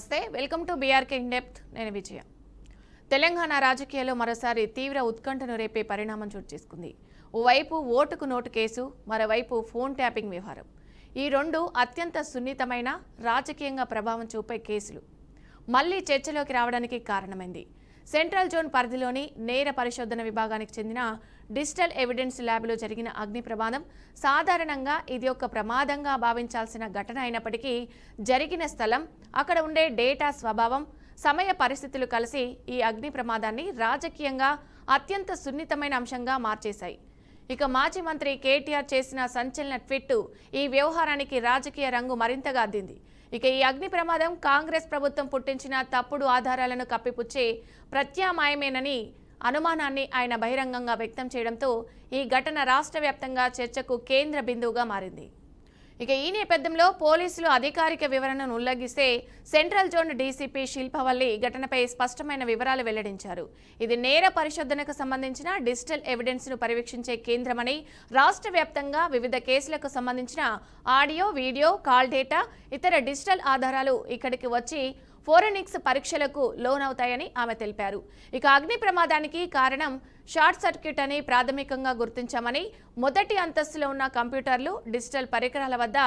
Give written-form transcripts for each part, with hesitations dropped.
నమస్తే, welcome to BRK in depth. నేను విజయ. తెలంగాణ రాజకీయాల్లో మరోసారి తీవ్ర ఉత్కంఠను రేపే పరిణామం చోటు చేసుకుంది. ఓవైపు ఓటుకు నోటు కేసు, మరోవైపు ఫోన్ ట్యాపింగ్ వ్యవహారం. ఈ రెండు అత్యంత సున్నితమైన, రాజకీయంగా ప్రభావం చూపే కేసులు మళ్లీ చర్చలోకి రావడానికి కారణమైంది. సెంట్రల్ జోన్ పరిధిలోని నేర పరిశోధన విభాగానికి చెందిన డిజిటల్ ఎవిడెన్స్ ల్యాబ్లో జరిగిన అగ్ని ప్రమాదం సాధారణంగా ఇది ఒక ప్రమాదంగా భావించాల్సిన ఘటన అయినప్పటికీ జరిగిన స్థలం, అక్కడ ఉండే డేటా స్వభావం, సమయ పరిస్థితులు కలిసి ఈ అగ్ని ప్రమాదాన్ని రాజకీయంగా అత్యంత సున్నితమైన అంశంగా మార్చేశాయి. ఇక మాజీ మంత్రి కేటీఆర్ చేసిన సంచలన ట్వీట్ ఈ వ్యవహారానికి రాజకీయ రంగు మరింతగా అద్దింది. ఇక ఈ అగ్ని ప్రమాదం కాంగ్రెస్ ప్రభుత్వం పుట్టించిన తప్పుడు ఆధారాలను కప్పిపుచ్చే ప్రత్యామ్నాయమేనని అనుమానాన్ని ఆయన బహిరంగంగా వ్యక్తం చేయడంతో ఈ ఘటన రాష్ట్ర వ్యాప్తంగా చర్చకు కేంద్ర బిందువుగా మారింది. ఇక ఈ నేపథ్యంలో పోలీసులు అధికారిక వివరణను ఉల్లంఘిస్తే సెంట్రల్ జోన్ డీసీపీ శిల్పవల్లి ఘటనపై స్పష్టమైన వివరాలు వెల్లడించారు. ఇది నేర పరిశోధనకు సంబంధించిన డిజిటల్ ఎవిడెన్స్ను పర్యవేక్షించే కేంద్రమని, రాష్ట్ర వ్యాప్తంగా వివిధ కేసులకు సంబంధించిన ఆడియో, వీడియో, కాల్ డేటా, ఇతర డిజిటల్ ఆధారాలు ఇక్కడికి వచ్చి ఫోరెనిక్స్ పరీక్షలకు లోనవుతాయని ఆమె తెలిపారు. ఇక అగ్ని ప్రమాదానికి కారణం షార్ట్ సర్క్యూట్ అని ప్రాథమికంగా గుర్తించామని, మొదటి అంతస్తులో ఉన్న కంప్యూటర్లు, డిజిటల్ పరికరాల వద్ద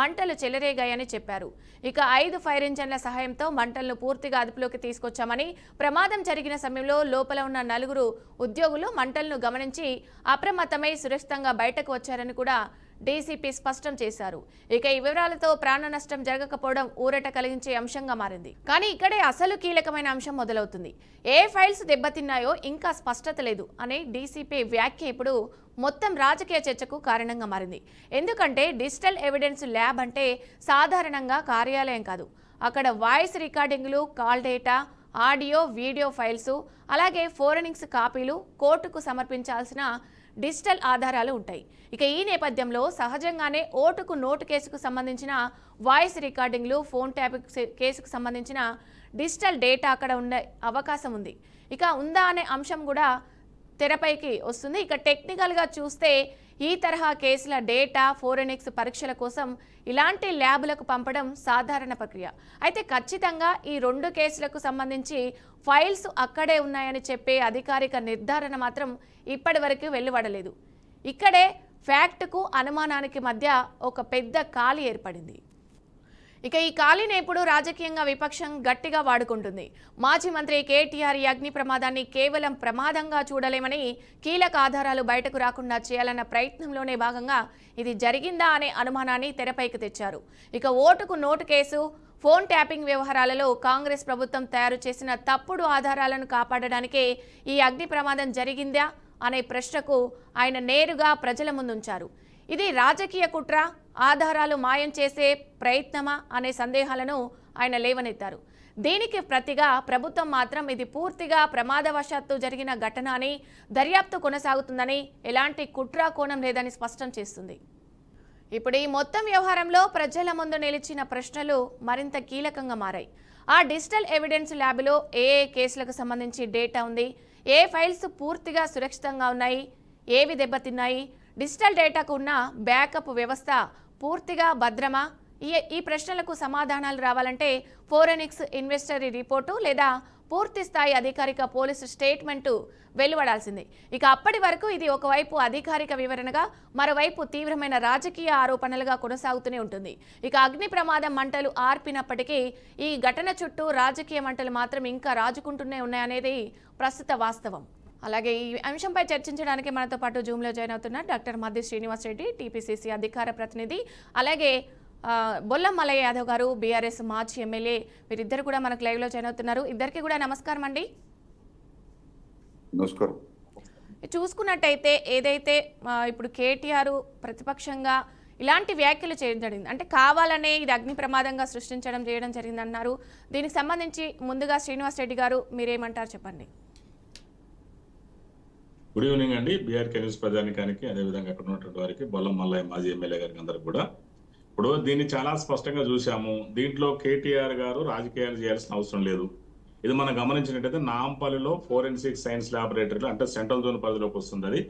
మంటలు చెలరేగాయని చెప్పారు. ఇక 5 ఫైర్ ఇంజన్ల సహాయంతో మంటలను పూర్తిగా అదుపులోకి తీసుకొచ్చామని, ప్రమాదం జరిగిన సమయంలో లోపల ఉన్న 4 ఉద్యోగులు మంటలను గమనించి అప్రమత్తమై సురక్షితంగా బయటకు వచ్చారని కూడా డీసీపీ స్పష్టం చేశారు. ఇక ఈ వివరాలతో ప్రాణ నష్టం జరగకపోవడం ఊరట కలిగించే అంశంగా మారింది. కానీ ఇక్కడే అసలు కీలకమైన అంశం మొదలవుతుంది. ఏ ఫైల్స్ దెబ్బతిన్నాయో ఇంకా స్పష్టత లేదు అనే డీసీపీ వ్యాఖ్య ఇప్పుడు మొత్తం రాజకీయ చర్చకు కారణంగా మారింది. ఎందుకంటే డిజిటల్ ఎవిడెన్స్ ల్యాబ్ అంటే సాధారణంగా కార్యాలయం కాదు. అక్కడ వాయిస్ రికార్డింగ్లు, call data, audio, video files, అలాగే ఫోరెనిక్స్ కాపీలు, కోర్టుకు సమర్పించాల్సిన డిజిటల్ ఆధారాలు ఉంటాయి. ఇక ఈ నేపథ్యంలో సహజంగానే ఓటుకు నోటు కేసుకు సంబంధించిన వాయిస్ రికార్డింగ్లు, ఫోన్ ట్యాపింగ్ కేసుకు సంబంధించిన డిజిటల్ డేటా అక్కడ ఉండే అవకాశం ఉంది. ఇక ఉందా అనే అంశం కూడా తెరపైకి వస్తుంది. ఇక టెక్నికల్గా చూస్తే ఈ తరహా కేసుల డేటా ఫోరెనిక్స్ పరీక్షల కోసం ఇలాంటి ల్యాబులకు పంపడం సాధారణ ప్రక్రియ. అయితే ఖచ్చితంగా ఈ 2 కేసులకు సంబంధించి ఫైల్స్ అక్కడే ఉన్నాయని చెప్పే అధికారిక నిర్ధారణ మాత్రం ఇప్పటి వరకు వెలువడలేదు. ఇక్కడే ఫ్యాక్ట్కు అనుమానానికి మధ్య ఒక పెద్ద ఖాళీ ఏర్పడింది. ఇక ఈ ఖాళీని ఇప్పుడు రాజకీయంగా విపక్షం గట్టిగా వాడుకుంటుంది. మాజీ మంత్రి కేటీఆర్ ఈ అగ్ని ప్రమాదాన్ని కేవలం ప్రమాదంగా చూడలేమని, కీలక ఆధారాలు బయటకు రాకుండా చేయాలన్న ప్రయత్నంలోనే భాగంగా ఇది జరిగిందా అనే అనుమానాన్ని తెరపైకి తెచ్చారు. ఇక ఓటుకు నోటు కేసు, ఫోన్ ట్యాపింగ్ వ్యవహారాలలో కాంగ్రెస్ ప్రభుత్వం తయారు చేసిన తప్పుడు ఆధారాలను కాపాడడానికే ఈ అగ్ని ప్రమాదం జరిగిందా అనే ప్రశ్నకు ఆయన నేరుగా ప్రజల ముందుంచారు. ఇది రాజకీయ కుట్ర, ఆధారాలు మాయం చేసే ప్రయత్నమా అనే సందేహాలను ఆయన లేవనెత్తారు. దీనికి ప్రతిగా ప్రభుత్వం మాత్రం ఇది పూర్తిగా ప్రమాదవశాత్తు జరిగిన ఘటన అని, దర్యాప్తు కొనసాగుతుందని, ఎలాంటి కుట్ర కోణం లేదని స్పష్టం చేస్తుంది. ఇప్పుడు ఈ మొత్తం వ్యవహారంలో ప్రజల ముందు నిలిచిన ప్రశ్నలు మరింత కీలకంగా మారాయి. ఆ డిజిటల్ ఎవిడెన్స్ ల్యాబ్లో ఏ కేసులకు సంబంధించి డేటా ఉంది, ఏ ఫైల్స్ పూర్తిగా సురక్షితంగా ఉన్నాయి, ఏవి దెబ్బతిన్నాయి, డిజిటల్ డేటాకు ఉన్న బ్యాకప్ వ్యవస్థ పూర్తిగా భద్రమా? ఈ ప్రశ్నలకు సమాధానాలు రావాలంటే ఫోరెనిక్స్ ఇన్వెస్టరీ రిపోర్టు లేదా పూర్తి స్థాయి అధికారిక పోలీసు స్టేట్మెంటు వెలువడాల్సిందే. ఇక అప్పటి వరకు ఇది ఒకవైపు అధికారిక వివరణగా, మరోవైపు తీవ్రమైన రాజకీయ ఆరోపణలుగా కొనసాగుతూనే ఉంటుంది. ఇక అగ్ని ప్రమాదం మంటలు ఆర్పినప్పటికీ ఈ ఘటన చుట్టూ రాజకీయ మంటలు మాత్రం ఇంకా రాజుకుంటూనే ఉన్నాయనేది ప్రస్తుత వాస్తవం. అలాగే ఈ అంశంపై చర్చించడానికి మనతో పాటు జూమ్లో జాయిన్ అవుతున్నారు డాక్టర్ మద్ది శ్రీనివాస్ రెడ్డి, టీపీసీసీ అధికార ప్రతినిధి, అలాగే బొల్లం మల్లయ్య యాదవ్ గారు, బీఆర్ఎస్ మాజీ ఎమ్మెల్యే. వీరిద్దరు కూడా మనకు లైవ్లో జాయిన్ అవుతున్నారు. ఇద్దరికి కూడా నమస్కారం అండి. నమస్కారం. చూసుకున్నట్టయితే ఏదైతే ఇప్పుడు కేటీఆర్ ప్రతిపక్షంగా ఇలాంటి వ్యాఖ్యలు చేయడం జరిగింది, అంటే కావాలనే ఇది అగ్ని ప్రమాదంగా సృష్టించడం చేయడం జరిగిందన్నారు. దీనికి సంబంధించి ముందుగా శ్రీనివాస్ రెడ్డి గారు మీరేమంటారు చెప్పండి. గుడ్ ఈవినింగ్ అండి. బీఆర్కే న్యూస్ ప్రజానికానికి, అదేవిధంగా అక్కడ ఉన్నటువంటి వారికి, బొల్లం మల్లయ్య మాజీ ఎమ్మెల్యే గారికి అందరికి కూడా. ఇప్పుడు దీన్ని చాలా స్పష్టంగా చూసాము. దీంట్లో కేటీఆర్ గారు రాజకీయాలు చేయాల్సిన అవసరం లేదు. ఇది మనం గమనించినట్టయితే నాంపల్లిలో ఫోరెన్సిక్ సైన్స్ ల్యాబొరేటరీలో, అంటే సెంట్రల్ జోన్ పరిధిలోకి వస్తుంది. అది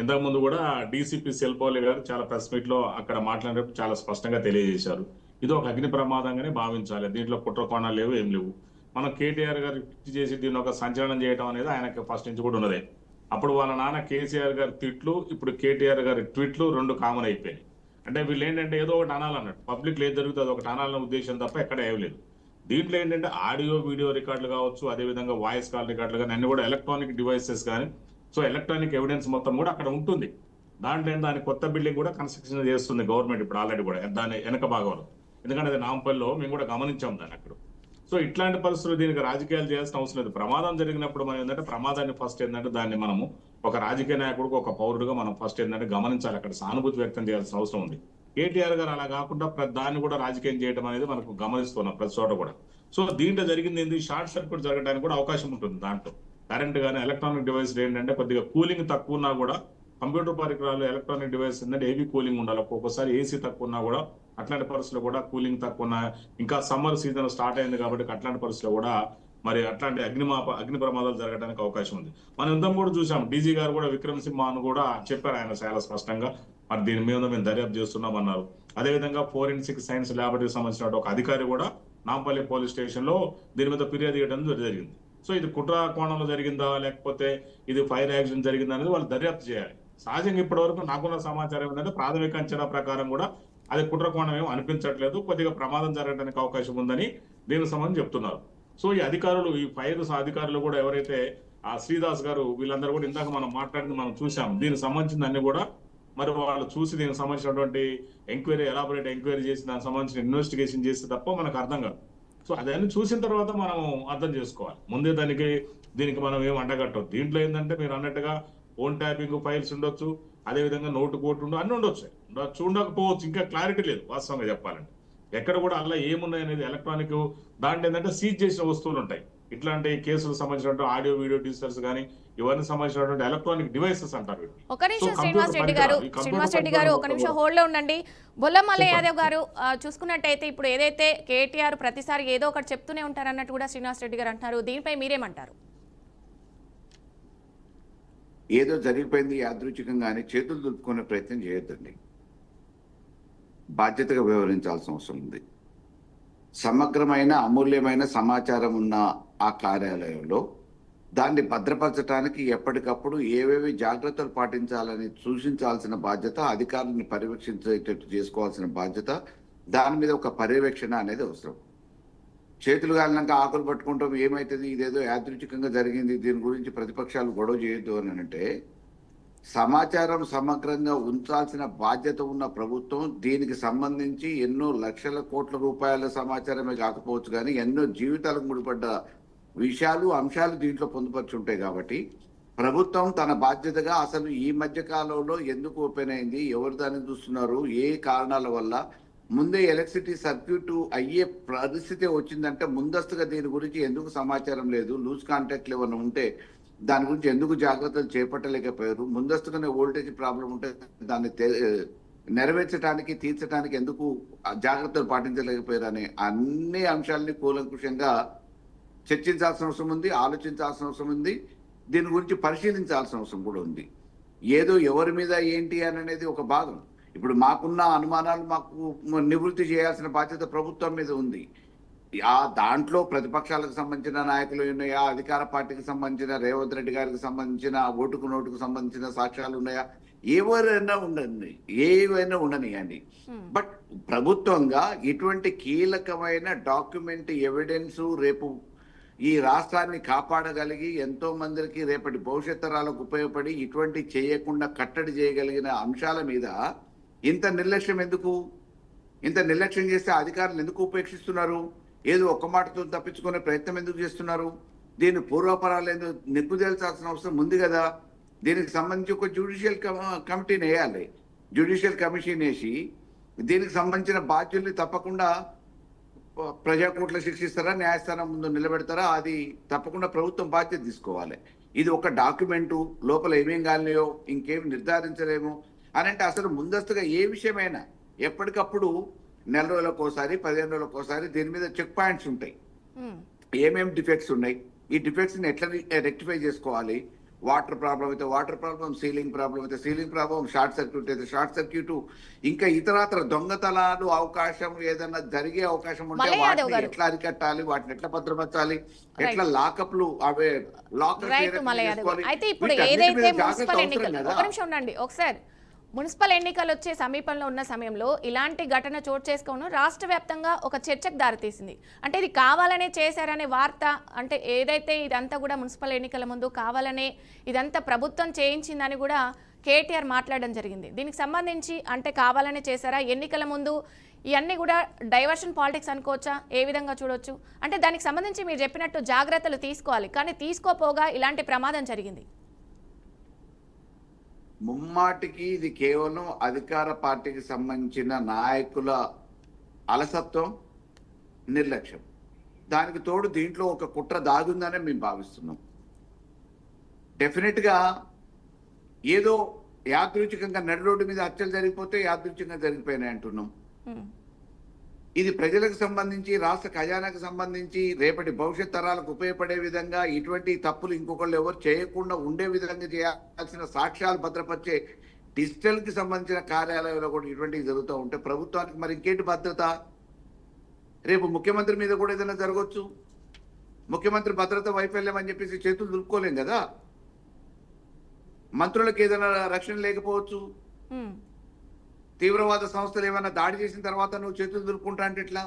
ఇంతకుముందు కూడా డీసీపీ శిల్పవల్లి గారు చాలా ప్రెస్ మీట్ లో అక్కడ మాట్లాడినప్పుడు చాలా స్పష్టంగా తెలియజేశారు. ఇది ఒక అగ్ని ప్రమాదంగానే భావించాలి. దీంట్లో కుట్ర కోణాలు లేవు, ఏం లేవు. మనం కేటీఆర్ గారు చేసి దీన్ని ఒక సంచలనం చేయడం అనేది ఆయనకి ఫస్ట్ నుంచి కూడా ఉన్నదే. అప్పుడు వాళ్ళ నాన్న కేసీఆర్ గారి తిట్లు, ఇప్పుడు కేటీఆర్ గారి ట్వీట్లు రెండు కామన్ అయిపోయినాయి. అంటే వీళ్ళు ఏంటంటే ఏదో ఒకటి అనాలన్నట్టు, పబ్లిక్ ఏది జరుగుతుంది ఒకటి అనాలన్న ఉద్దేశం తప్ప ఎక్కడ ఏం లేదు. దీంట్లో ఏంటంటే ఆడియో వీడియో రికార్డులు కావచ్చు, అదేవిధంగా వాయిస్ కాల్ రికార్డులు కానీ అన్ని కూడా ఎలక్ట్రానిక్ డివైసెస్ కానీ, సో ఎలక్ట్రానిక్ ఎవిడెన్స్ మొత్తం కూడా అక్కడ ఉంటుంది. దాంట్లో దాని కొత్త బిల్డింగ్ కూడా కన్స్ట్రక్షన్ చేస్తుంది గవర్నమెంట్ ఇప్పుడు ఆల్రెడీ కూడా దాని వెనక భాగంలో. ఎందుకంటే అది నాంపల్లిలో మేము కూడా గమనించాం దాన్ని అక్కడ. సో ఇట్లాంటి పరిస్థితులు దీనికి రాజకీయాలు చేయాల్సిన అవసరం లేదు. ప్రమాదం జరిగినప్పుడు మనం ఏంటంటే ప్రమాదాన్ని ఫస్ట్ ఏంటంటే దాన్ని మనము ఒక రాజకీయ నాయకుడికి ఒక పౌరుడుగా మనం ఫస్ట్ ఏంటంటే గమనించాలి, అక్కడ సానుభూతి వ్యక్తం చేయాల్సిన అవసరం ఉంది. కేటీఆర్ గారు అలా కాకుండా దాన్ని కూడా రాజకీయం చేయడం అనేది మనకు గమనిస్తున్నాం ప్రతి చోట కూడా. సో దీంట్లో జరిగింది ఏంటి, షార్ట్ సర్క్యూట్ జరగడానికి కూడా అవకాశం ఉంటుంది. దాంట్లో కరెంట్ కానీ ఎలక్ట్రానిక్ డివైస్ ఏంటంటే కొద్దిగా కూలింగ్ తక్కువ ఉన్నా కూడా, కంప్యూటర్ పరికరాలు ఎలక్ట్రానిక్ డివైస్ ఏంటంటే హెవీ కూలింగ్ ఉండాలి. ఒక్కొక్కసారి ఏసీ తక్కువ ఉన్నా కూడా, అట్లాంటి పరిస్థితుల్లో కూడా కూలింగ్ తక్కువ ఉన్నా, ఇంకా సమ్మర్ సీజన్ స్టార్ట్ అయింది కాబట్టి అట్లాంటి పరిస్థితుల్లో కూడా మరి అట్లాంటి అగ్ని ప్రమాదాలు జరగడానికి అవకాశం ఉంది. మనం ఇంతం కూడా చూసాం, డీజీ గారు కూడా విక్రమ్ సింహ అని కూడా చెప్పారు ఆయన చాలా స్పష్టంగా, మరి దీని మీద మేము దర్యాప్తు చేస్తున్నాం అన్నారు. అదేవిధంగా ఫోరెన్సిక్ సైన్స్ ల్యాబొరేటరీకి సంబంధించిన ఒక అధికారి కూడా నాంపల్లి పోలీస్ స్టేషన్ లో దీని మీద ఫిర్యాదు చేయడం జరిగింది. సో ఇది కుట్ర కోణంలో జరిగిందా లేకపోతే ఇది ఫైర్ యాక్సిడెంట్ జరిగిందా అనేది వాళ్ళు దర్యాప్తు చేయాలి. సహజంగా ఇప్పటి వరకు నాకున్న సమాచారం ఏంటంటే ప్రాథమిక అంచనా ప్రకారం కూడా అది కుట్ర కోణం ఏమో అనిపించట్లేదు, కొద్దిగా ప్రమాదం జరగడానికి అవకాశం ఉందని దీనికి సంబంధించి చెప్తున్నారు. సో ఈ అధికారులు, ఈ ఫైర్ అధికారులు కూడా ఎవరైతే ఆ శ్రీదాస్ గారు వీళ్ళందరూ కూడా ఇందాక మనం మాట్లాడింది మనం చూసాం. దీనికి సంబంధించిన అన్ని కూడా మరి వాళ్ళు చూసి దీనికి సంబంధించినటువంటి ఎలాబొరేట్ ఎంక్వైరీ చేసి దానికి సంబంధించిన ఇన్వెస్టిగేషన్ చేస్తే తప్ప మనకు అర్థం కాదు. సో అదన్నీ చూసిన తర్వాత మనం అర్థం చేసుకోవాలి. ముందే దీనికి మనం ఏం అండగట్టదు. దీంట్లో ఏంటంటే మీరు అన్నట్టుగా ఫోన్ ట్యాపింగ్ ఫైల్స్ ఉండొచ్చు, అదేవిధంగా నోటు కోట్ అన్ని ఉండొచ్చు, ఉండకపోవచ్చు, ఇంకా క్లారిటీ లేదు వాస్తవంగా చెప్పాలంటే. ఎక్కడ కూడా అలా ఏమున్నాయి అనేది ఎలక్ట్రానిక్ దాంట్లో ఏంటంటే సీజ్ చేసిన వస్తువులు ఉంటాయి. ఇట్లాంటి కేసులకు సంబంధించినటువంటి ఆడియో వీడియో డిజిటల్స్ కానీ ఇవన్నీ సంబంధించినటువంటి ఎలక్ట్రానిక్ డివైసెస్ అంటారు. ఒక నిమిషం శ్రీనివాస్ రెడ్డి గారు ఒక నిమిషం హోల్డ్ లో ఉండండి. బొల్ల మల్లయ్య యాదవ్ గారు చూసుకున్నట్టయితే ఇప్పుడు ఏదైతే కేటీఆర్ ప్రతిసారి ఏదో ఒకటి చెప్తూనే ఉంటారు అన్నట్టు కూడా శ్రీనివాస్ రెడ్డి గారు అంటున్నారు. దీనిపై మీరేమంటారు? ఏదో జరిగిపోయింది యాదృచ్ఛికంగా అని చేతులు దులుపుకునే ప్రయత్నం చేయొద్దండి. బాధ్యతగా వ్యవహరించాల్సిన అవసరం ఉంది. సమగ్రమైన అమూల్యమైన సమాచారం ఉన్న ఆ కార్యాలయంలో దాన్ని భద్రపరచడానికి ఎప్పటికప్పుడు ఏవేవి జాగ్రత్తలు పాటించాలని సూచించాల్సిన బాధ్యత, అధికారులను పర్యవేక్షించేటట్టు చేసుకోవాల్సిన బాధ్యత, దాని మీద ఒక పర్యవేక్షణ అనేది అవసరం. చేతులు కాలినాక ఆకులు పట్టుకుంటాం ఏమైతుంది, ఇదేదో యాదృచ్ఛికంగా జరిగింది, దీని గురించి ప్రతిపక్షాలు గొడవ చేయొద్దు అని అంటే, సమాచారం సమగ్రంగా ఉంచాల్సిన బాధ్యత ఉన్న ప్రభుత్వం దీనికి సంబంధించి ఎన్నో లక్షల కోట్ల రూపాయల సమాచారమే కాకపోవచ్చు కానీ ఎన్నో జీవితాలకు ముడిపడ్డ విషయాలు, అంశాలు దీంట్లో పొందుపరిచి ఉంటాయి. కాబట్టి ప్రభుత్వం తన బాధ్యతగా అసలు ఈ మధ్య కాలంలో ఎందుకు ఓపెన్ అయింది, ఎవరు దాన్ని చూస్తున్నారు, ఏ కారణాల వల్ల ముందే ఎలక్ట్రిసిటీ సర్క్యూట్ అయ్యే పరిస్థితి వచ్చిందంటే ముందస్తుగా దీని గురించి ఎందుకు సమాచారం లేదు, లూజ్ కాంటాక్ట్లు ఏమైనా ఉంటే దాని గురించి ఎందుకు జాగ్రత్తలు చేపట్టలేకపోయారు, ముందస్తుగానే వోల్టేజ్ ప్రాబ్లం ఉంటే దాన్ని నెరవేర్చడానికి తీర్చడానికి ఎందుకు జాగ్రత్తలు పాటించలేకపోయారు అనే అన్ని అంశాలని కూలంకుషంగా చర్చించాల్సిన అవసరం ఉంది, ఆలోచించాల్సిన అవసరం ఉంది, దీని గురించి పరిశీలించాల్సిన అవసరం కూడా ఉంది. ఏదో ఎవరి మీద ఏంటి అని అనేది ఒక భాగం. ఇప్పుడు మాకున్న అనుమానాలు మాకు నివృత్తి చేయాల్సిన బాధ్యత ప్రభుత్వం మీద ఉంది. ఆ దాంట్లో ప్రతిపక్షాలకు సంబంధించిన నాయకులు ఉన్నాయా, అధికార పార్టీకి సంబంధించిన రేవంత్ రెడ్డి గారికి సంబంధించిన ఓటుకు నోటుకు సంబంధించిన సాక్ష్యాలు ఉన్నాయా, ఏవైనా ఉండనియండి. బట్ ప్రభుత్వంగా ఇటువంటి కీలకమైన డాక్యుమెంట్ ఎవిడెన్స్ రేపు ఈ రాష్ట్రాన్ని కాపాడగలిగి ఎంతో మందికి రేపటి భవిష్యత్ తరాలకు ఉపయోగపడి ఇటువంటి చేయకుండా కట్టడి చేయగలిగిన అంశాల మీద ఇంత నిర్లక్ష్యం ఎందుకు? ఇంత నిర్లక్ష్యం చేస్తే అధికారులు ఎందుకు ఉపేక్షిస్తున్నారు? ఏదో ఒక్క మాటతో తప్పించుకునే ప్రయత్నం ఎందుకు చేస్తున్నారు? దీని పూర్వపరాలు ఏదో నిప్పు తేల్చాల్సిన అవసరం ఉంది కదా. దీనికి సంబంధించి ఒక జ్యుడిషియల్ కమిటీని వేయాలి, జ్యుడిషియల్ కమిషన్ వేసి దీనికి సంబంధించిన బాధ్యుల్ని తప్పకుండా ప్రజాకోర్టులో శిక్షిస్తారా, న్యాయస్థానం ముందు నిలబెడతారా, అది తప్పకుండా ప్రభుత్వం బాధ్యత తీసుకోవాలి. ఇది ఒక డాక్యుమెంటు లోపల ఏమేం కాలేయో ఇంకేం నిర్ధారించలేము అని అంటే అసలు ముందస్తుగా ఏ విషయమైనా ఎప్పటికప్పుడు నెల రోజులకోసారి 15 రోజులకోసారి దీని మీద చెక్ పాయింట్స్ ఉంటాయి. ఏమేమి డిఫెక్ట్స్ ఉన్నాయి, ఈ డిఫెక్ట్స్ని ఎట్లా రెక్టిఫై చేసుకోవాలి, వాటర్ ప్రాబ్లం అయితే వాటర్ ప్రాబ్లం, సీలింగ్ ప్రాబ్లం అయితే సీలింగ్ ప్రాబ్లం, షార్ట్ సర్క్యూట్ అయితే షార్ట్ సర్క్యూట్, ఇంకా ఇతరత్ర దొంగతనాలు అవకాశం ఏదైనా జరిగే అవకాశం ఉంటే మల్లయ్య యాదవ్ వాటిని గారు. ఎట్లా అరికట్టాలి, వాటిని ఎట్లా భద్రపరచాలి, ఎట్లా లాకప్లు అవే లాకర్స్ రైట్ మల్లయ్య యాదవ్ గారు. అయితే ఇప్పుడు వీటన్నిటి ఏదైతే మీద జాగ్రత్త మున్సిపల్ అవసరం ఎన్నికలు, కదా. ఒక నిమిషం ఉండండి ఒకసారి, మున్సిపల్ ఎన్నికలు వచ్చే సమీపంలో ఉన్న సమయంలో ఇలాంటి ఘటన చోటు చేసుకోవడం రాష్ట్ర వ్యాప్తంగా ఒక చర్చకు దారితీసింది. అంటే ఇది కావాలనే చేశారనే వార్త, అంటే ఏదైతే ఇదంతా కూడా మున్సిపల్ ఎన్నికల ముందు కావాలనే ఇదంతా ప్రభుత్వం చేయించిందని కూడా కేటీఆర్ మాట్లాడడం జరిగింది. దీనికి సంబంధించి అంటే కావాలనే చేశారా, ఎన్నికల ముందు ఇవన్నీ కూడా డైవర్షన్ పాలిటిక్స్ అనుకోవచ్చా, ఏ విధంగా చూడొచ్చు? అంటే దానికి సంబంధించి మీరు చెప్పినట్టు జాగ్రత్తలు తీసుకోవాలి, కానీ తీసుకోపోగా ఇలాంటి ప్రమాదం జరిగింది. ముమ్మాటికి ఇది కేవలం అధికార పార్టీకి సంబంధించిన నాయకుల అలసత్వం, నిర్లక్ష్యం. దానికి తోడు దీంట్లో ఒక కుట్ర దాగుందనే మేము భావిస్తున్నాం. డెఫినెట్ గా ఏదో యాదృచ్ఛికంగా నడి రోడ్డు మీద హత్యలు జరిగిపోతే యాదృచ్ఛికంగా జరిగిపోయినాయి అంటున్నాం. ఇది ప్రజలకు సంబంధించి, రాష్ట్ర ఖజానాకు సంబంధించి, రేపటి భవిష్యత్ తరాలకు ఉపయోగపడే విధంగా ఇటువంటి తప్పులు ఇంకొకళ్ళు ఎవరు చేయకుండా ఉండే విధంగా చేయాల్సిన సాక్ష్యాలు భద్రపరిచే డిజిటల్ కి సంబంధించిన కార్యాలయంలో కూడా ఇటువంటివి జరుగుతూ ఉంటే ప్రభుత్వానికి మరి ఇంకేంటి భద్రత? రేపు ముఖ్యమంత్రి మీద కూడా ఏదైనా జరగవచ్చు. ముఖ్యమంత్రి భద్రత వైఫల్యం అని చెప్పేసి చేతులు దులుపుకోలేం కదా. మంత్రులకు ఏదైనా రక్షణ లేకపోవచ్చు. తీవ్రవాద సంస్థలు ఏమైనా దాడి చేసిన తర్వాత నువ్వు చేతులు దులుపుకుంటా అంటే ఎట్లా?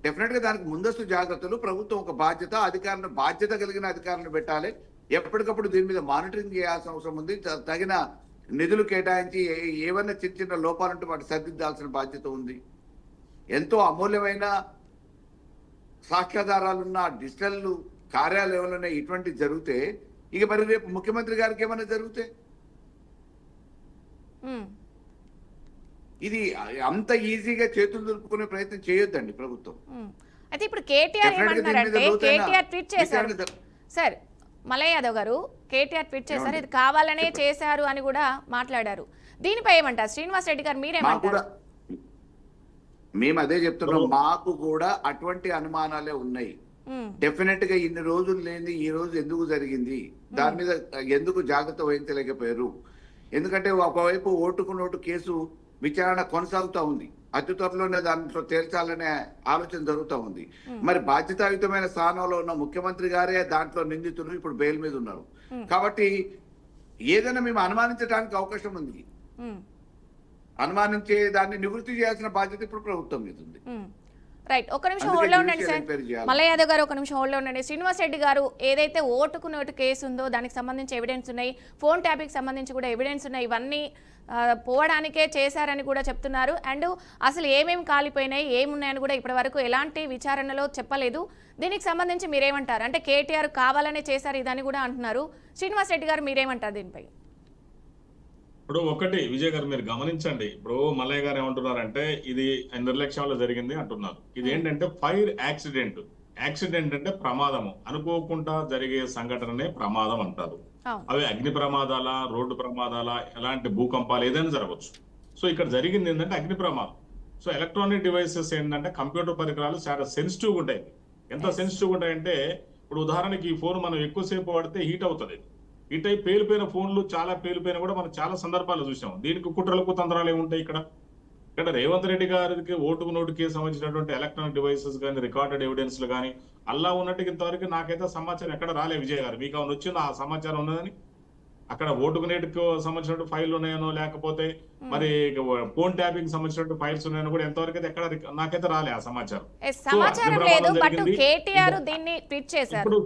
డెఫినెట్ గా దానికి ముందస్తు జాగ్రత్తలు ప్రభుత్వం ఒక బాధ్యత, అధికారులను బాధ్యత కలిగిన అధికారులను పెట్టాలి. ఎప్పటికప్పుడు దీని మీద మానిటరింగ్ చేయాల్సిన అవసరం ఉంది. తగిన నిధులు కేటాయించి ఏవైనా చిన్న చిన్న లోపాలుంటే వాటి సరిదిద్దాల్సిన బాధ్యత ఉంది. ఎంతో అమూల్యమైన సాక్ష్యాధారాలున్న డిజిటల్ కార్యాలయంలోనే ఇటువంటి జరిగితే ఇక మరి రేపు ముఖ్యమంత్రి గారికి ఏమైనా జరిగితే ఇది అంత ఈజీగా చేతులు దులుపుకునే ప్రయత్నం చేయొద్దండి ప్రభుత్వం. అయితే ఇప్పుడు కేటీఆర్ ఏమంటున్నారంటే, కేటీఆర్ ట్వీట్ చేశారు సార్, మల్లయ్య యాదవ్ గారు కేటీఆర్ ట్వీట్ చేశారు, ఇది కావాలనే చేశారు అని కూడా మాట్లాడారు. దీనిపై ఏమంటారు శ్రీనివాస్ రెడ్డి గారు, మీరేమంటారు? మేము అదే చెప్తున్నాం, మాకు కూడా అటువంటి అనుమానాలే ఉన్నాయి. డెఫినెట్ గా ఇన్ని రోజులు లేని ఈ రోజు ఎందుకు జరిగింది, దాని మీద ఎందుకు జాగ్రత్త వహించలేకపోయారు? ఎందుకంటే ఒకవైపు ఓటుకు నోటు కేసు విచారణ కొనసాగుతూ ఉంది, అతి త్వరలోనే దాంట్లో తేల్చాలనే ఆలోచన జరుగుతూ ఉంది. మరి బాధ్యతాయుతమైన స్థానంలో ఉన్న ముఖ్యమంత్రి గారే దాంట్లో నిందితులు, ఇప్పుడు బెయిల్ మీద ఉన్నారు. కాబట్టి ఏదైనా మేము అనుమానించడానికి అవకాశం ఉంది. అనుమానించే దాన్ని నివృత్తి చేయాల్సిన బాధ్యత ఇప్పుడు ప్రభుత్వం మీద ఉంది. రైట్, ఒక నిమిషం హోల్డ్లో ఉండండి సార్. మల్లయ్య యాదవ్ గారు ఒక నిమిషం హోల్డ్లో ఉండండి. శ్రీనివాస్ రెడ్డి గారు, ఏదైతే ఓటుకు నోటు కేసు ఉందో దానికి సంబంధించి ఎవిడెన్స్ ఉన్నాయి, ఫోన్ ట్యాపింగ్ సంబంధించి కూడా ఎవిడెన్స్ ఉన్నాయి, ఇవన్నీ పోవడానికే చేశారని కూడా చెప్తున్నారు. అండ్ అసలు ఏమేమి కాలిపోయినాయి, ఏమున్నాయని కూడా ఇప్పటి వరకు ఎలాంటి విచారణలో చెప్పలేదు. దీనికి సంబంధించి మీరేమంటారు? అంటే కేటీఆర్ కావాలనే చేశారు ఇదని కూడా అంటున్నారు. శ్రీనివాస్ రెడ్డి గారు మీరేమంటారు దీనిపై? ఇప్పుడు ఒకటి విజయ్ గారు మీరు గమనించండి, ఇప్పుడు మల్లయ్య గారు ఏమంటున్నారంటే ఇది నిర్లక్ష్యంలో జరిగింది అంటున్నారు. ఇది ఏంటంటే ఫైర్ యాక్సిడెంట్. యాక్సిడెంట్ అంటే ప్రమాదము, అనుకోకుండా జరిగే సంఘటననే ప్రమాదం అంటారు. అవి అగ్ని ప్రమాదాల, రోడ్డు ప్రమాదాల, ఎలాంటి భూకంపాలు ఏదైనా జరగవచ్చు. సో ఇక్కడ జరిగింది ఏంటంటే అగ్ని ప్రమాదం. సో ఎలక్ట్రానిక్ డివైసెస్ ఏంటంటే కంప్యూటర్ పరికరాలు చాలా సెన్సిటివ్గా ఉంటాయి. ఎంత సెన్సిటివ్గా ఉంటాయంటే ఇప్పుడు ఉదాహరణకి ఈ ఫోన్ మనం ఎక్కువసేపు వాడితే హీట్ అవుతుంది. హీట్ అయి పేలిపోయిన ఫోన్లు చాలా పేలిపోయినా కూడా మనం చాలా సందర్భాలు చూసాం. దీనికి కుట్రలకు తంత్రాలు ఏముంటాయి? ఇక్కడ రేవంత్ రెడ్డి గారికి ఓటుకు నోటుకి సంబంధించినటువంటి ఎలక్ట్రానిక్ డివైసెస్ కానీ, రికార్డెడ్ ఎవిడెన్స్లు కానీ అల్లా ఉన్నట్టు ఇంతవరకు నాకైతే సమాచారం ఎక్కడ రాలే. విజయ్ గారు, మీకు ఏమైనా వచ్చింది ఆ సమాచారం ఉన్నదని? అక్కడ ఓటుకు నేటుకు సంబంధించినట్టు ఫైల్ ఉన్నాయనో, లేకపోతే మరి ఫోన్ ట్యాపింగ్ సంబంధించినట్టు ఫైల్స్ ఉన్నాయనో కూడా ఎంతవరకు అయితే ఎక్కడ నాకైతే రాలే ఆ సమాచారం. సమాచారం లేదు, బట్ కేటీఆర్ దీన్ని ట్వీట్ చేశారు.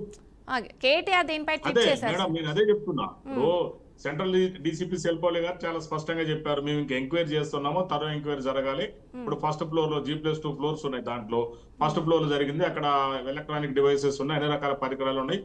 కేటీఆర్ దీనిపై ట్వీట్ చేశారు. మేడం నేను అదే చెప్తున్నా. సెంట్రల్ డీసీపీ సెల్పోలే గారు చాలా స్పష్టంగా చెప్పారు, మేము ఇంకా ఎంక్వైరీ చేస్తున్నాము, త్వరగా ఎంక్వైరీ జరగాలి. ఇప్పుడు ఫస్ట్ ఫ్లోర్ లో G+2 ఫ్లోర్స్ ఉన్నాయి, దాంట్లో ఫస్ట్ ఫ్లోర్ లో జరిగింది. అక్కడ ఎలక్ట్రానిక్ డివైసెస్ ఉన్నాయి, అన్ని రకాల పరికరాలు ఉన్నాయి.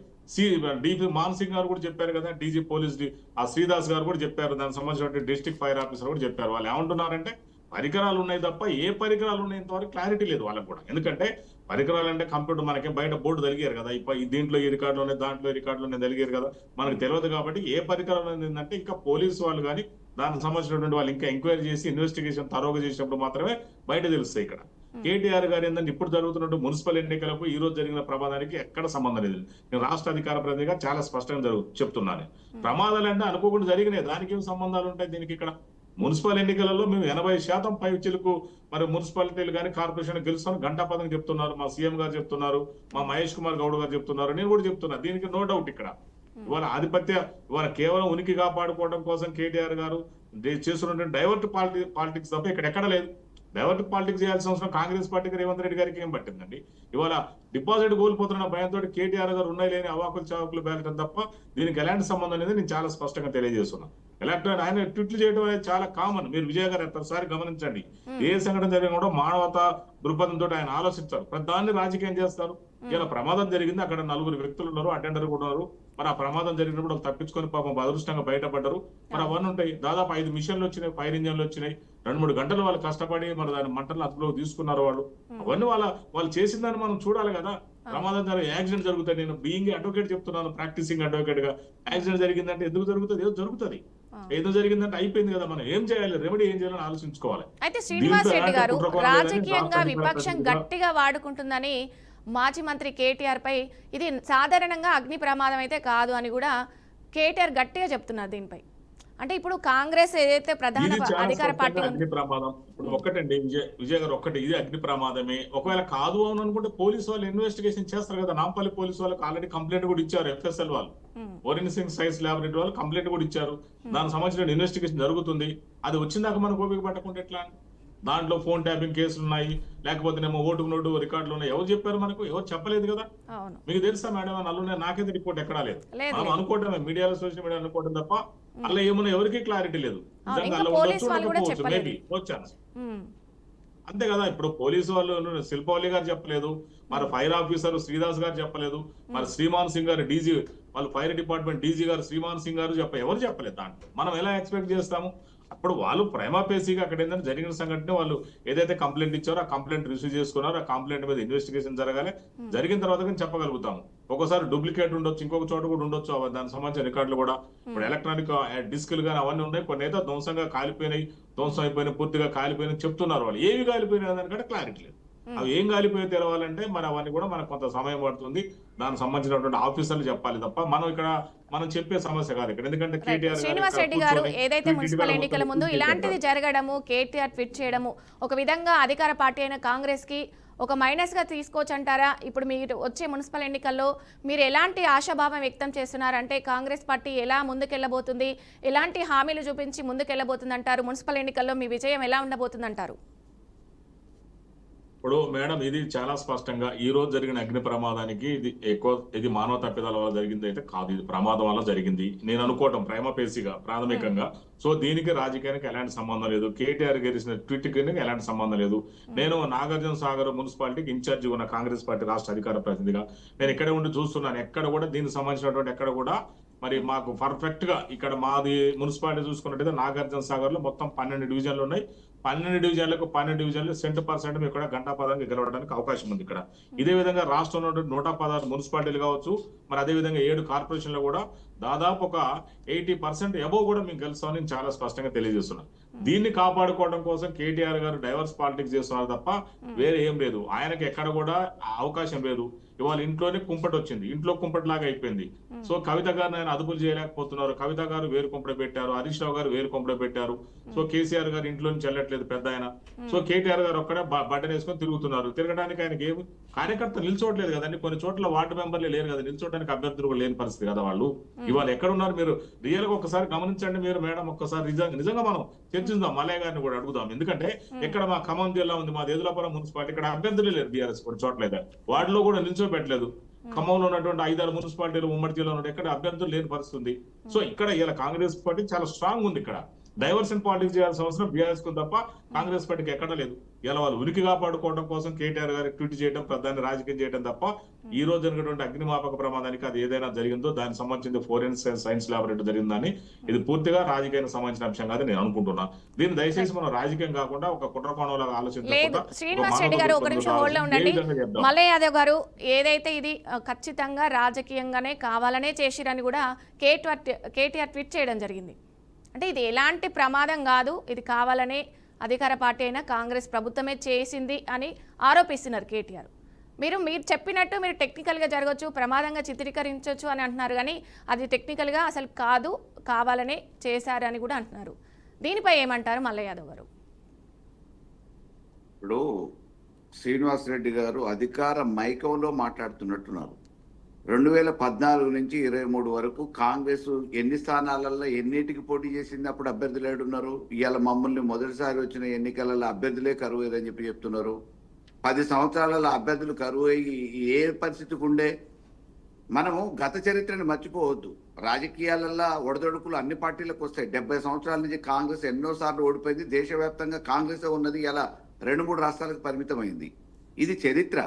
DP మాన్ సింగ్ గారు కూడా చెప్పారు కదా, డీజీ పోలీస్ ఆ శ్రీదాస్ గారు కూడా చెప్పారు, దానికి సంబంధించిన డిస్ట్రిక్ట్ ఫైర్ ఆఫీసర్ కూడా చెప్పారు. వాళ్ళు ఏమంటున్నారంటే పరికరాలు ఉన్నాయి తప్ప ఏ పరికరాలు ఉన్నాయి ఇంతవరకు క్లారిటీ లేదు వాళ్ళకి కూడా. ఎందుకంటే పరికరాలు అంటే కంప్యూటర్, మనకి బయట బోర్డు తలిగారు కదా, దీంట్లో ఈ రికార్డులు ఉన్నాయి, దాంట్లో ఈ రికార్డులు ఉన్నాయి తలిగారు కదా, మనకు తెలియదు. కాబట్టి ఏ పరికరాలు ఏంటంటే ఇంకా పోలీసు వాళ్ళు కానీ దానికి సంబంధించినటువంటి వాళ్ళు ఇంకా ఎంక్వైరీ చేసి ఇన్వెస్టిగేషన్ తరోగా చేసినప్పుడు మాత్రమే బయట తెలుస్తాయి ఇక్కడ. కేటీఆర్ గారు ఏంటంటే ఇప్పుడు జరుగుతున్నట్టు మున్సిపల్ ఎన్నికలకు ఈ రోజు జరిగిన ప్రమాదానికి ఎక్కడ సంబంధం లేదు. నేను రాష్ట్ర అధికార ప్రతినిధిగా చాలా స్పష్టంగా చెప్తున్నాను. ప్రమాదాలు అంటే అనుకోకుండా జరిగినాయి, దానికి ఏం సంబంధాలు ఉంటాయి దీనికి? ఇక్కడ మున్సిపల్ ఎన్నికలలో మేము 80% పైచిలకు మరి మున్సిపాలిటీలు కానీ కార్పొరేషన్ గెలుస్తాను గంటాపదం చెప్తున్నారు, మా సీఎం గారు చెప్తున్నారు, మా మహేష్ కుమార్ గౌడ్ గారు చెప్తున్నారు, నేను కూడా చెప్తున్నా. దీనికి నో డౌట్ ఇక్కడ ఇవాళ ఇవాళ కేవలం ఉనికి కాపాడుకోవడం కోసం కేటీఆర్ గారు చేస్తున్నటువంటి డైవర్ట్ పాలిటిక్స్ తప్ప ఇక్కడ ఎక్కడ లేదు. డైవర్ట్ పాలిటిక్స్ చేయాల్సిన అవసరం కాంగ్రెస్ పార్టీకి రేవంత్ రెడ్డి గారికి ఏం పట్టిందండి? ఇవాళ డిపాజిట్ కోల్పోతున్న భయంతో కేటీఆర్ గారు ఉన్నాయి లేని అవాకులు చావకులు బేలటం తప్ప దీనికి ఎలాంటి సంబంధం అనేది నేను చాలా స్పష్టంగా తెలియజేస్తున్నాను. ఎలక్ట్రానిక్ ఆయన ట్వీట్లు చేయడం అనేది చాలా కామన్. మీరు విజయ్ గారు ఒకసారి గమనించండి, ఏ సంఘటన జరిగినా కూడా మానవతా దృక్పథంతో ఆయన ఆలోచిస్తారు, ప్రధాన్ని రాజకీయం చేస్తారు. ఇలా ప్రమాదం జరిగింది, అక్కడ 4 వ్యక్తులు ఉన్నారు, అటెండర్ కూడా ఉన్నారు. మరి ఆ ప్రమాదం జరిగినప్పుడు తప్పించుకొని పాపం అదృష్టంగా బయటపడ్డారు. మరి అవన్నీ ఉంటాయి. దాదాపు 5 మిషన్లు వచ్చినాయి, ఫైర్ ఇంజన్లు వచ్చినాయి, 2-3 గంటలు వాళ్ళు కష్టపడి మరి దాని మంటలను అదుపులోకి తీసుకున్నారు వాళ్ళు. అవన్నీ వాళ్ళు చేసిందని మనం చూడాలి కదా. ప్రమాదం యాక్సిడెంట్ జరుగుతాయి. నేను బీయింగ్ అడ్వకేట్ చెప్తున్నాను, ప్రాక్టీసింగ్ అడ్వకేట్ గా. యాక్సిడెంట్ జరిగిందంటే ఎందుకు జరుగుతుంది? ఏదో జరుగుతుంది. ఏదో జరిగిందంటే అయిపోయింది కదా, మనం ఏం చేయాలి, రెమెడీ ఏం చేయాలని ఆలోచించుకోవాలి. అయితే శ్రీనివాస్ రెడ్డి గారు, రాజకీయంగా విపక్షం గట్టిగా వాడుకుంటుందని మాజీ మంత్రి కేటీఆర్ పై, ఇది సాధారణంగా అగ్ని ప్రమాదం అయితే కాదు అని కూడా కేటీఆర్ గట్టిగా చెప్తున్నారు దీనిపై. అంటే ఇప్పుడు కాంగ్రెస్ ఏదైతే ప్రధాన అధికార పార్టీ అగ్ని ప్రమాదం ఇప్పుడు ఒక్కటండి విజయ్ గారు, ఒక్కటి ఇది అగ్ని ప్రమాదమే. ఒకవేళ కాదు అని అనుకుంటే పోలీసు వాళ్ళు ఇన్వెస్టిగేషన్ చేస్తారు కదా. నాంపల్లి పోలీసు వాళ్ళకి ఆల్రెడీ కంప్లైంట్ కూడా ఇచ్చారు. FSL వాళ్ళు, ఫోరెన్సిక్ సైన్స్ ల్యాబొరేటరీ వాళ్ళు కంప్లైంట్ కూడా ఇచ్చారు. దానికి సంబంధించిన ఇన్వెస్టిగేషన్ జరుగుతుంది. అది వచ్చిందాక మనకు ఓపిక పట్టకుండా ఎట్లా? దాంట్లో ఫోన్ ట్యాపింగ్ కేసులు ఉన్నాయి, లేకపోతే ఓటుకు నోటు రికార్డులు ఉన్నాయి. ఎవరు చెప్పారు మనకు? ఎవరు చెప్పలేదు కదా. మీకు తెలుసా మేడం? నల్లునే నాకైతే రిపోర్ట్ ఎక్కడా లేదు. మనం అనుకోవటమే, మీడియాలో సోషల్ మీడియా అనుకోవడం తప్ప అలా ఏమన్నా ఎవరికి క్లారిటీ లేదు. నిజంగా అలా ఉండొచ్చు, మేబీ వచ్చాను అంతే కదా. ఇప్పుడు పోలీసు వాళ్ళు శిల్పవల్లి గారు చెప్పలేదు, మరి ఫైర్ ఆఫీసర్ శ్రీదాస్ గారు చెప్పలేదు, మరి శ్రీమాన్ సింగ్ గారు డీజీ, వాళ్ళు ఫైర్ డిపార్ట్మెంట్ డీజీ గారు శ్రీమాన్ సింగ్ గారు ఎవరు చెప్పలేదు. దాంట్లో మనం ఎలా ఎక్స్పెక్ట్ చేస్తాము? అప్పుడు వాళ్ళు ప్రైమా పేసీగా అక్కడ ఏంటంటే జరిగిన సంఘటన వాళ్ళు ఏదైతే కంప్లైంట్ ఇచ్చారో ఆ కంప్లైంట్ రిసీవ్ చేసుకున్నారో ఆ కంప్లైంట్ మీద ఇన్వెస్టిగేషన్ జరగాలి. జరిగిన తర్వాత కానీ చెప్పగలుగుతాము. ఒక్కోసారి డూప్లికేట్ ఉండొచ్చు, ఇంకొక చోట కూడా ఉండొచ్చు. దానికి సంబంధించిన రికార్డులు కూడా ఇప్పుడు ఎలక్ట్రానిక్ డిస్కులు కానీ అవన్నీ ఉన్నాయి. కొన్ని అయితే ధ్వంసంగా కాలిపోయినాయి, ధ్వంసం అయిపోయినాయి, పూర్తిగా కాలిపోయినాయి చెప్తున్నారు వాళ్ళు. ఏవి కాలిపోయినాయి దానికంటే క్లారిటీ లేదు. అవి ఏం కాలిపోయి తెలవాలంటే మరి అవన్నీ కూడా మనకు కొంత సమయం పడుతుంది. దానికి సంబంధించినటువంటి ఆఫీసర్లు చెప్పాలి తప్ప మనం చెప్పే సమస్య కాదు ఇక్కడ. ఎందుకంటే శ్రీనివాస్ రెడ్డి గారు, ఏదైతే మున్సిపల్ ఎన్నికల ముందు ఇలాంటిది జరగడము, కేటీఆర్ ట్వీట్ చేయడము ఒక విధంగా అధికార పార్టీ అయిన కాంగ్రెస్ కి ఒక మైనస్ గా తీసుకోవచ్చు అంటారా? ఇప్పుడు మీరు వచ్చే మున్సిపల్ ఎన్నికల్లో మీరు ఎలాంటి ఆశాభావం వ్యక్తం చేస్తున్నారంటే కాంగ్రెస్ పార్టీ ఎలా ముందుకెళ్లబోతుంది, ఎలాంటి హామీలు చూపించి ముందుకెళ్లబోతుంది అంటారు? మున్సిపల్ ఎన్నికల్లో మీ విజయం ఎలా ఉండబోతుంది అంటారు? ఇప్పుడు మేడం, ఇది చాలా స్పష్టంగా ఈ రోజు జరిగిన అగ్ని ప్రమాదానికి ఇది మానవ తప్పిదాల వల్ల జరిగింది అయితే కాదు, ఇది ప్రమాదం వల్ల జరిగింది నేను అనుకోవటం ప్రైమా పేసీగా ప్రాథమికంగా. సో దీనికి రాజకీయానికి ఎలాంటి సంబంధం లేదు. కేటీఆర్ గెలిచిన ట్వీట్కి ఎలాంటి సంబంధం లేదు. నేను నాగార్జున సాగర్ మున్సిపాలిటీకి ఇన్ఛార్జి ఉన్న కాంగ్రెస్ పార్టీ రాష్ట్ర అధికార ప్రతినిధిగా నేను ఇక్కడే ఉండి చూస్తున్నాను. ఎక్కడ కూడా దీనికి సంబంధించినటువంటి ఎక్కడ కూడా మరి మాకు పర్ఫెక్ట్ గా ఇక్కడ మాది మున్సిపాలిటీ చూసుకున్నట్టయితే నాగార్జున సాగర్ లో మొత్తం 12 డివిజన్లు ఉన్నాయి. 12 డివిజన్లకు 12 డివిజన్లు 100% మేము ఇక్కడ గంటాపదంగా గెలవడానికి అవకాశం ఉంది ఇక్కడ. ఇదే విధంగా రాష్ట్రంలో 116 మున్సిపాలిటీలు కావచ్చు, మరి అదే విధంగా 7 కార్పొరేషన్లు కూడా దాదాపు ఒక 80% అబోవ్ కూడా మేము గెలుస్తామని చాలా స్పష్టంగా తెలియజేస్తున్నాం. దీన్ని కాపాడుకోవడం కోసం కేటీఆర్ గారు డైవర్స్ పాలిటిక్స్ చేస్తున్నారు తప్ప వేరే ఏం లేదు. ఆయనకి ఎక్కడ కూడా అవకాశం లేదు. ఇవాళ ఇంట్లోనే కుంపటి వచ్చింది, ఇంట్లో కుంపటి లాగా అయిపోయింది. సో కవిత గారిని ఆయన అదుపులు చేయలేకపోతున్నారు. కవిత గారు వేరు కుంపడ పెట్టారు, హరీష్ రావు గారు వేరు కుంపడ పెట్టారు. సో కేసీఆర్ గారు ఇంట్లో నుంచి వెళ్ళట్లేదు పెద్ద ఆయన. సో కేటీఆర్ గారు ఒక్కడే బట్టన్ వేసుకొని తిరుగుతున్నారు. తిరగడానికి ఆయనకి ఏమి కార్యకర్త నిల్చోట్లేదు కదండి. కొన్ని చోట్ల వార్డు మెంబర్లే లేరు కదా, నిల్చోడానికి అభ్యర్థులు కూడా లేని పరిస్థితి కదా వాళ్ళు. ఇవాళ ఎక్కడ ఉన్నారు మీరు రియల్ గా ఒకసారి గమనించండి మీరు మేడం. ఒక్కసారి నిజంగా మనం చర్చిద్దాం, మల్లయ్య గారిని కూడా అడుగుదాం. ఎందుకంటే ఇక్కడ మా ఖమ్మం జిల్లా ఉంది, మా దేదులాపురం మున్సిపాలిటీ, ఇక్కడ అభ్యర్థులే లేరు బీఆర్ఎస్ కొన్ని చోట్ల అయితే. వార్డులో కూడా నిల్చోబెట్టలేదు. ఖమ్మంలో ఉన్నటువంటి 5-6 మున్సిపాలిటీలు ఉమ్మడి జిల్లా ఉన్నట్టు ఎక్కడ అభ్యర్థులు లేని పరిస్థితి ఉంది. సో ఇక్కడ ఇలా కాంగ్రెస్ పార్టీ చాలా స్ట్రాంగ్ ఉంది. ఇక్కడ డైవర్షన్ పాలిటిక్స్ చేయాల్సిన అవసరం బీఆర్ఎస్ కు తప్ప కాంగ్రెస్ పార్టీకి ఎక్కడ లేదు. ఇలా వాళ్ళు ఉనికి కాపాడుకోవడం కోసం కేటీఆర్ గారికి ట్వీట్ చేయడం, ప్రధాని రాజకీయం చేయడం తప్ప ఈ రోజు జరిగినటువంటి అగ్నిమాపక ప్రమాదానికి అది ఏదైనా జరిగిందో దానికి సంబంధించిన ఫోరెన్సిక్ సైన్స్ ల్యాబొరేటరీ జరిగిందని ఇది పూర్తిగా రాజకీయానికి సంబంధించిన అంశం కాదు నేను అనుకుంటున్నా. దీన్ని దయచేసి మనం రాజకీయం కాకుండా ఒక కుట్ర కోణంలో ఆలోచించకుండా. శ్రీనివాస్ రెడ్డి గారు, ఒక నిమిషం హోల్డ్ లో ఉండండి. మల్లయ్య యాదవ్ గారు, ఏదైతే ఇది ఖచ్చితంగా రాజకీయంగానే కావాలనే చేసిరని కూడా కేటీఆర్ ట్వీట్ చేయడం జరిగింది. అంటే ఇది ఎలాంటి ప్రమాదం కాదు, ఇది కావాలనే అధికార పార్టీ అయినా కాంగ్రెస్ ప్రభుత్వమే చేసింది అని ఆరోపిస్తున్నారు కేటీఆర్. మీరు చెప్పినట్టు మీరు టెక్నికల్గా జరగవచ్చు, ప్రమాదంగా చిత్రీకరించవచ్చు అని అంటున్నారు, కానీ అది టెక్నికల్గా అసలు కాదు, కావాలనే చేశారు అని కూడా అంటున్నారు. దీనిపై ఏమంటారు మల్లయ్య యాదవ్ గారు? ఇప్పుడు శ్రీనివాసరెడ్డి గారు అధికార మైకంలో మాట్లాడుతున్నట్టున్నారు. 2014 నుంచి 23 వరకు కాంగ్రెస్ ఎన్ని స్థానాలలో ఎన్నిటికి పోటీ చేసింది, అప్పుడు అభ్యర్థులు ఏడున్నారు. ఇవాళ మమ్మల్ని మొదటిసారి వచ్చిన ఎన్నికలలో అభ్యర్థులే కరువు అయ్యారని చెప్పి చెప్తున్నారు. 10 సంవత్సరాలలో అభ్యర్థులు కరువు అయ్యి ఏ పరిస్థితికి ఉండే. మనము గత చరిత్రను మర్చిపోవద్దు. రాజకీయాలలో ఒడదొడుకులు అన్ని పార్టీలకు వస్తాయి. 70 సంవత్సరాల నుంచి కాంగ్రెస్ ఎన్నోసార్లు ఓడిపోయింది. దేశవ్యాప్తంగా కాంగ్రెస్ ఉన్నది, ఇలా 2-3 రాష్ట్రాలకు పరిమితమైంది. ఇది చరిత్ర.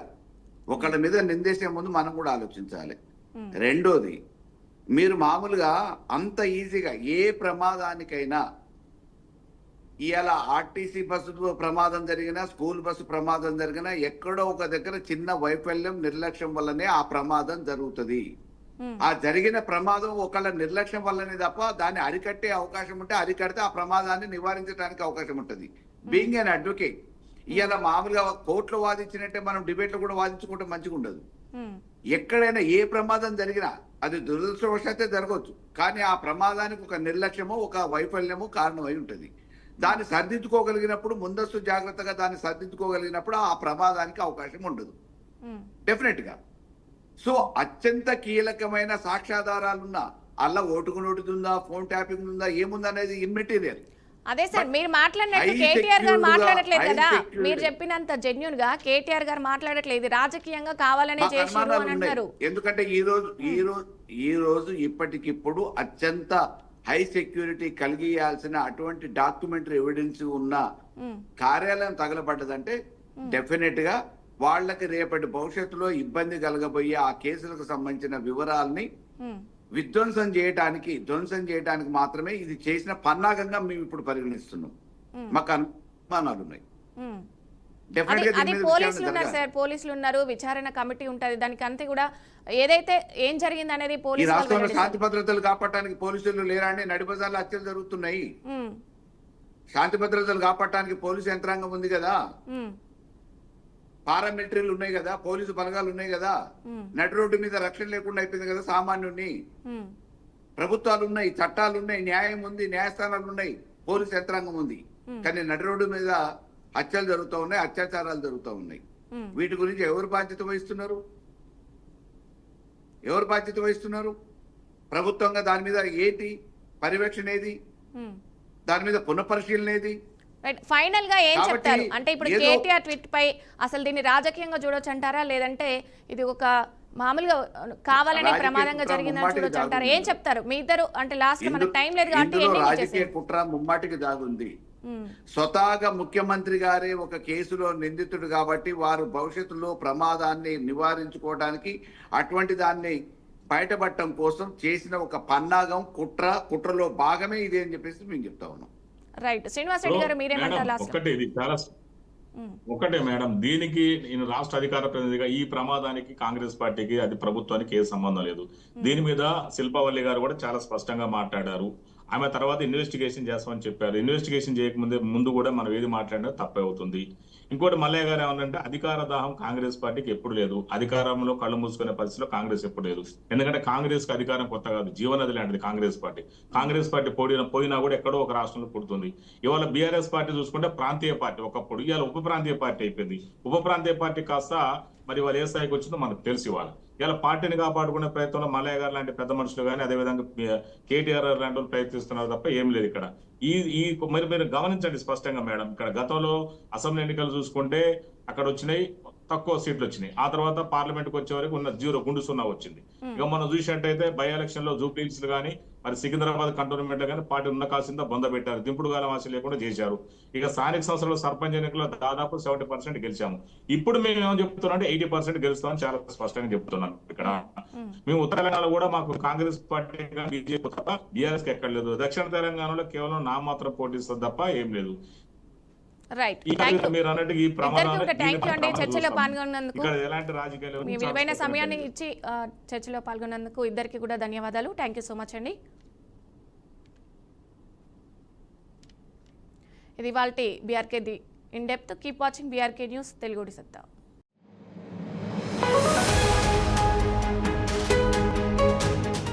ఒకళ్ళ మీద నిందేసే ముందు మనం కూడా ఆలోచించాలి. రెండోది, మీరు మామూలుగా అంత ఈజీగా ఏ ప్రమాదానికైనా, ఇవాళ ఆర్టీసీ బస్సు ప్రమాదం జరిగినా, స్కూల్ బస్సు ప్రమాదం జరిగినా, ఎక్కడో ఒక దగ్గర చిన్న వైఫల్యం, నిర్లక్ష్యం వల్లనే ఆ ప్రమాదం జరుగుతుంది. ఆ జరిగిన ప్రమాదం ఒకళ్ళ నిర్లక్ష్యం వల్లనే తప్ప దాన్ని అరికట్టే అవకాశం ఉంటే అరికడితే ఆ ప్రమాదాన్ని నివారించడానికి అవకాశం ఉంటుంది. బీయింగ్ అన్ అడ్వకేట్, ఇవాళ మామూలుగా కోర్టులో వాదించినట్టే మనం డిబేట్లో కూడా వాదించుకుంటే మంచిగా ఉండదు. ఎక్కడైనా ఏ ప్రమాదం జరిగినా అది దురదృష్టవశాత్తు జరగవచ్చు, కానీ ఆ ప్రమాదానికి ఒక నిర్లక్ష్యమో ఒక వైఫల్యమో కారణమై ఉంటుంది. దాన్ని సరిదిద్దుకోగలిగినప్పుడు, ముందస్తు జాగ్రత్తగా దాన్ని సరిదిద్దుకోగలిగినప్పుడు ఆ ప్రమాదానికి అవకాశం ఉండదు డెఫినెట్ గా. సో అత్యంత కీలకమైన సాక్ష్యాధారాలున్నా, అలా ఓటుకు నోటుతుందా, ఫోన్ ట్యాపింగ్ ఉందా, ఏముందనేది ఇమ్మెటీరియల్. అదే సార్, మీరు మాట్లాడినట్టు కేటీఆర్ గారు మాట్లాడట్లేదు కదా. మీరు చెప్పినంత జెన్యూన్ గా కేటీఆర్ గారు మాట్లాడట్లేదు, రాజకీయంగా కావాలనే చేశారు అని అంటారు. ఎందుకంటే ఈ రోజు ఇప్పటికిప్పుడు అత్యంత హై సెక్యూరిటీ కలిగియాల్సిన అటువంటి డాక్యుమెంటరీ ఎవిడెన్స్ ఉన్న కార్యాలయం తగలబడ్డదంటే డెఫినెట్ గా వాళ్ళకి రేపటి భవిష్యత్తులో ఇబ్బంది కలగబోయే ఆ కేసులకు సంబంధించిన వివరాలని ధ్వంసం చేయడానికి మాత్రమే ఇది చేసిన పన్నాగంగా మేము ఇప్పుడు పరిగణిస్తున్నాం. మాకు అనుమానాలు ఉన్నాయి. అది పోలీసులు ఉన్నారు సార్, పోలీసులు ఉన్నారు, విచారణ కమిటీ ఉంటది, దానికి అంతే కూడా ఏదైతే ఏం జరిగింది అనేది ఈ రాష్ట్రంలో శాంతి భద్రతలు కాపాడటానికి పోలీసులు లేరా అండి? నడిబజార్లో హత్యలు జరుగుతున్నాయి. శాంతి భద్రతలు కాపాడటానికి పోలీసు యంత్రాంగం ఉంది కదా, పారామిలిటరీలు ఉన్నాయి కదా, పోలీసు బలగాలు ఉన్నాయి కదా. నడి రోడ్డు మీద రక్షణ లేకుండా అయిపోయింది కదా సామాన్యుని. ప్రభుత్వాలు ఉన్నాయి, చట్టాలు ఉన్నాయి, న్యాయం ఉంది, న్యాయస్థానాలు ఉన్నాయి, పోలీసు యంత్రాంగం ఉంది. కానీ నడి రోడ్డు మీద హత్యలు జరుగుతూ ఉన్నాయి, అత్యాచారాలు జరుగుతూ ఉన్నాయి. వీటి గురించి ఎవరు బాధ్యత వహిస్తున్నారు? ప్రభుత్వంగా దాని మీద ఏంటి పర్యవేక్షణ, ఏది దాని మీద పునఃపరిశీలన ఏది? ఫైనల్ గా ఏం చెప్తారు అంటే, ఇప్పుడు కేటీఆర్ ట్వీట్ పై అసలు దీన్ని రాజకీయంగా చూడొచ్చు అంటారా, లేదంటే ఇది ఒక మామూలుగా కావాలనే ప్రమాదంగా జరిగిందని చూడొచ్చు అంటారా? ఏం చెప్తారు మీ ఇద్దరు? అంటే లాస్ట్ మనకు టైం లేదు కాబట్టి రాజకీయ కుట్ర ముమ్మాటికి దాగుంది. స్వతహాగా ముఖ్యమంత్రి గారే ఒక కేసులో నిందితుడు కాబట్టి వారు భవిష్యత్తులో ప్రమాదాన్ని నివారించుకోవడానికి అటువంటి దాన్ని బయటపడటం కోసం చేసిన ఒక పన్నాగం, కుట్రలో భాగమే ఇది అని చెప్పేసి మేము చెప్తా ఉన్నాం. రైట్. శ్రీనివాస్ రెడ్డి గారు మీరేమంటారు? ఒకటే మేడం, దీనికి నేను రాష్ట్ర అధికార ప్రతినిధిగా ఈ ప్రమాదానికి కాంగ్రెస్ పార్టీకి, అది ప్రభుత్వానికి ఏ సంబంధం లేదు. దీని మీద శిల్పావల్లి గారు కూడా చాలా స్పష్టంగా మాట్లాడారు. ఆమె తర్వాత ఇన్వెస్టిగేషన్ చేస్తామని చెప్పారు. ఇన్వెస్టిగేషన్ ముందు కూడా మనం ఏది మాట్లాడినా తప్పే అవుతుంది. ఇంకోటి మల్లయ్య గారు ఏమన్నంటే, అధికార దాహం కాంగ్రెస్ పార్టీకి ఎప్పుడు లేదు, అధికారంలో కళ్ళు మూసుకునే పరిస్థితిలో కాంగ్రెస్ ఎప్పుడు లేదు. ఎందుకంటే కాంగ్రెస్ కి అధికారం కొత్త కాదు, జీవనది లాంటిది కాంగ్రెస్ పార్టీ. కాంగ్రెస్ పార్టీ పోయినా కూడా ఎక్కడో ఒక రాష్ట్రంలో పుడుతుంది. ఇవాళ బీఆర్ఎస్ పార్టీ చూసుకుంటే ప్రాంతీయ పార్టీ ఒకప్పుడు, ఇవాళ ఉప ప్రాంతీయ పార్టీ అయిపోయింది. ఉప ప్రాంతీయ పార్టీ కాస్త మరి వాళ్ళు ఏ స్థాయికి వచ్చిందో మనకు తెలిసి ఇలా పార్టీని కాపాడుకునే ప్రయత్నంలో మల్లయ్య గారు లాంటి పెద్ద మనుషులు కానీ, అదేవిధంగా కేటీఆర్ లాంటి వాళ్ళు ప్రయత్నిస్తున్నారు తప్ప ఏం లేదు ఇక్కడ. మరి మీరు గమనించండి స్పష్టంగా మేడం, ఇక్కడ గతంలో అసెంబ్లీ ఎన్నికలు చూసుకుంటే అక్కడ వచ్చినాయి తక్కువ సీట్లు వచ్చినాయి. ఆ తర్వాత పార్లమెంట్ కు వచ్చే వరకు ఉన్న 0 గుండు 0 వచ్చింది. ఇక మనం చూసినట్టయితే బై ఎలక్షన్ లో జూబ్లీహిల్స్ కానీ, మరి సికింద్రాబాద్ కంటోన్మెంట్ లో కానీ పార్టీ ఉన్న కాసిందా బొంద పెట్టారు, దింపుడు గాలం ఆశ లేకుండా చేశారు. ఇక స్థానిక సంస్థల సర్పంచ్ ఎన్నికల్లో దాదాపు 70% గెలిచాము. ఇప్పుడు మేము ఏమని చెప్తున్నాం అంటే 80% గెలుస్తామని చాలా స్పష్టంగా చెప్తున్నాం. ఇక్కడ మేము ఉత్తర తెలంగాణలో కూడా మాకు కాంగ్రెస్ పార్టీ బీజేపీ తప్ప బీఆర్ఎస్ కి ఎక్కడ లేదు. దక్షిణ తెలంగాణలో కేవలం నా మాత్రం పోటీస్తుంది తప్ప ఏం లేదు. రైట్. మీరు అన్నట్టు ఈ చర్చలో పాల్గొన్నందుకు, ఎలాంటి రాజకీయాలు మీ విలువైన సమయాన్ని ఇచ్చి చర్చలో పాల్గొన్నందుకు ఇద్దరికి కూడా ధన్యవాదాలు. థ్యాంక్ యూ సో మచ్ అండి. ఇది వాళ్ళ BRK the in depth. Keep watching BRK news తెలుగుడి సత్తా.